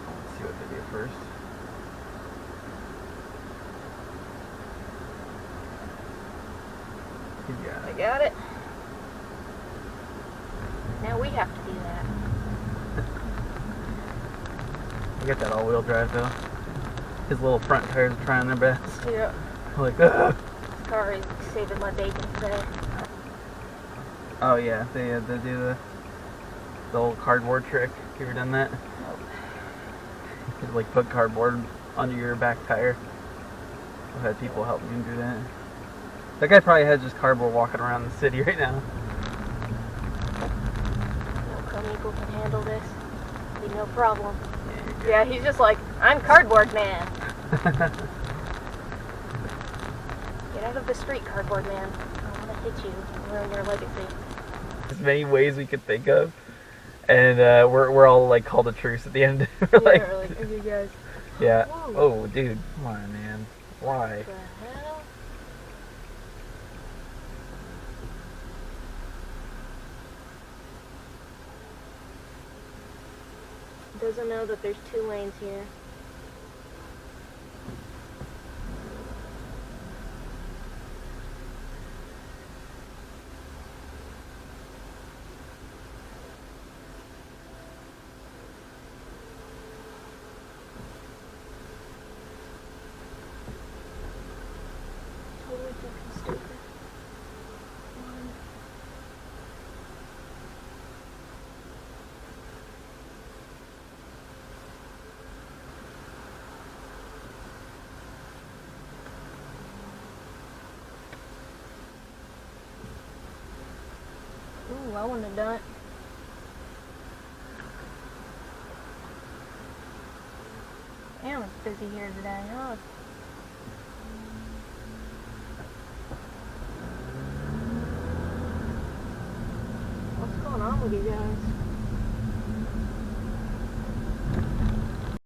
Let's see what they do first. You got I it. got it. Now we have to do that. I got that all-wheel drive though. His little front tires are trying their best. Yeah. Like, ugh. This car is saving my bacon today. Oh yeah, they do the old cardboard trick. You ever done that? Nope. You like put cardboard under your back tire. I've had people help me do that. That guy probably has just cardboard walking around the city right now. No Comico can handle this. Be no problem. Yeah, you're good. Yeah, he's just like, I'm cardboard man. Get out of the street, cardboard man. I want to hit you and ruin your legacy. As many ways we could think of, and we're all like called a truce at the end. We're like, Yeah, like, okay, guys. yeah. Whoa. Oh, dude, come on, man. Why? What the hell? Doesn't know that there's 2 lanes here. Totally fucking stupid. One. Ooh, I wouldn't have done it. Damn, it's busy here today, huh? What's going on with you guys?